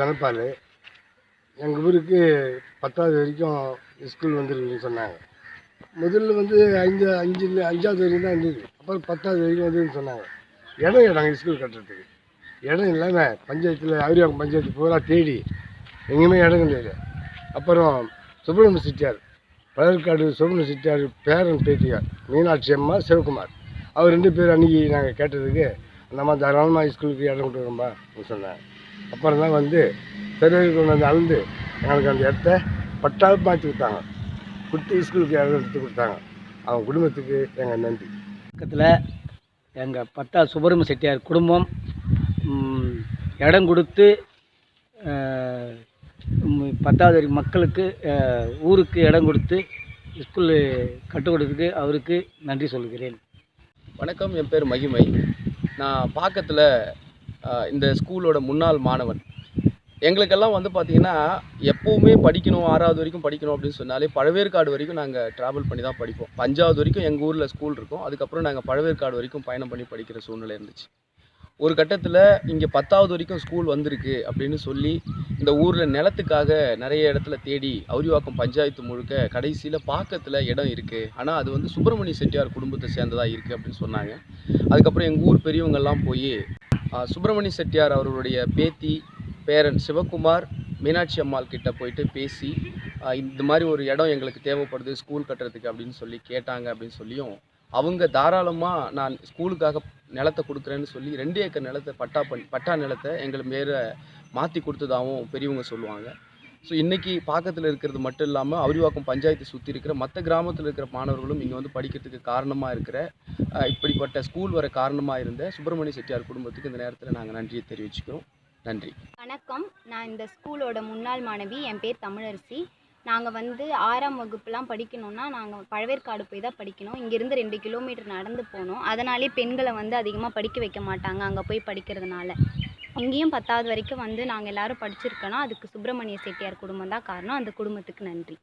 தனபால். எங்கள் ஊருக்கு 10வது வரைக்கும் ஸ்கூல் வந்துருக்குன்னு சொன்னாங்க. முதல்ல வந்து 5வது வரைக்கும் தான் இருந்தது. அப்புறம் 10வது வரைக்கும் வந்ததுன்னு சொன்னாங்க. இடம் நாங்கள் ஸ்கூல் கட்டுறதுக்கு இடம் இல்லாமல் பஞ்சாயத்தில் அவிரிவாக்கம் பஞ்சாயத்து பூரா தேடி எங்கேயுமே இடம் கிடையாது. அப்புறம் சுப்பிரமணிய செட்டியார், பழற்காடு சுப்பிரமணிய செட்டியார் பேரன் பேத்தியார் மீனாட்சி அம்மா, சிவகுமார், அவர் 2 பேர் அன்றைக்கி நாங்கள் கேட்டதுக்கு நம்ம தாராளமாக ஸ்கூலுக்கு இடம் கொடுக்குறோம்பா சொன்னாங்க. அப்புறம் தான் வந்து சர்வேக்கு கொண்டு வந்து அளந்து எங்களுக்கு அந்த இடத்த பட்டாவும் மாற்றி கொடுத்தாங்க. கொடுத்து ஸ்கூலுக்கு இடம் எடுத்து கொடுத்தாங்க. அவங்க குடும்பத்துக்கு எங்கள் நன்றி. பக்கத்தில் எங்கள் பட்டா சுப்பிரமணிய செட்டியார் குடும்பம் இடம் கொடுத்து 10வது வரைக்கும் மக்களுக்கு ஊருக்கு இடம் கொடுத்து ஸ்கூலு கற்றுக் கொடுத்ததுக்கு அவருக்கு நன்றி சொல்கிறேன். வணக்கம், என் பேர் மகிமை. நான் பாக்கத்தில் இந்த ஸ்கூலோட முன்னாள் மாணவன். எங்களுக்கெல்லாம் வந்து பார்த்திங்கன்னா எப்போவுமே படிக்கணும், 6வது வரைக்கும் படிக்கணும் அப்படின்னு சொன்னாலே பழவேற்காடு வரைக்கும் நாங்கள் ட்ராவல் பண்ணி தான் படிப்போம். 5வது வரைக்கும் எங்கள் ஊரில் ஸ்கூல் இருக்கும். அதுக்கப்புறம் நாங்கள் பழவேற்காடு வரைக்கும் பயணம் பண்ணி படிக்கிற சூழ்நிலை இருந்துச்சு. ஒரு கட்டத்தில் இங்கே 10வது வரைக்கும் ஸ்கூல் வந்திருக்கு அப்படின்னு சொல்லி இந்த ஊரில் நிலத்துக்காக நிறைய இடத்துல தேடி அவிரிவாக்கம் பஞ்சாயத்து முழுக்க கடைசியில் பாக்கத்தில் இடம் இருக்குது, ஆனால் அது வந்து சுப்பிரமணிய செட்டியார் குடும்பத்தை சேர்ந்ததாக இருக்குது அப்படின்னு சொன்னாங்க. அதுக்கப்புறம் எங்கள் ஊர் பெரியவங்கள்லாம் போய் சுப்பிரமணிய செட்டியார் அவர்களுடைய பேத்தி பேரன் சிவகுமார், மீனாட்சி அம்மாள் கிட்ட போயிட்டு பேசி இந்த மாதிரி ஒரு இடம் எங்களுக்கு தேவைப்படுது ஸ்கூல் கட்டுறதுக்கு அப்படின்னு சொல்லி கேட்டாங்க. அப்படின்னு சொல்லியும் அவங்க தாராளமாக நான் ஸ்கூலுக்காக நிலத்தை கொடுக்குறேன்னு சொல்லி 2 ஏக்கர் நிலத்தை பட்டா நிலத்தை எங்களை மாற்றி கொடுத்ததாகவும் பெரியவங்க சொல்லுவாங்க. ஸோ இன்றைக்கி பாக்கத்தில் இருக்கிறது மட்டும் இல்லாமல் அவிரிவாக்கம் பஞ்சாயத்தை சுற்றி இருக்கிற மற்ற கிராமத்தில் இருக்கிற மாணவர்களும் இங்கே வந்து படிக்கிறதுக்கு காரணமாக இருக்கிற இப்படிப்பட்ட ஸ்கூல் வர காரணமாக இருந்த சுப்பிரமணிய செட்டியார் குடும்பத்துக்கு இந்த நேரத்தில் நாங்கள் நன்றியை தெரிவிச்சுக்கிறோம். நன்றி. வணக்கம், நான் இந்த ஸ்கூலோட முன்னாள் மாணவி. என் பேர் தமிழரசி. நாங்கள் வந்து 6ஆம் வகுப்புலாம் படிக்கணும்னா நாங்கள் பழவேற்காடு போய் தான் படிக்கணும். இங்கேருந்து 2 கிலோமீட்டர் நடந்து போகணும். அதனாலே பெண்களை வந்து அதிகமாக படிக்க வைக்க மாட்டாங்க அங்கே போய் படிக்கிறதுனால. இங்கேயும் 10வது வரைக்கும் வந்து நாங்கள் எல்லோரும் படிச்சிருக்கோன்னா அதுக்கு சுப்பிரமணிய செட்டியார் குடும்பம் தான் காரணம். அந்த குடும்பத்துக்கு நன்றி.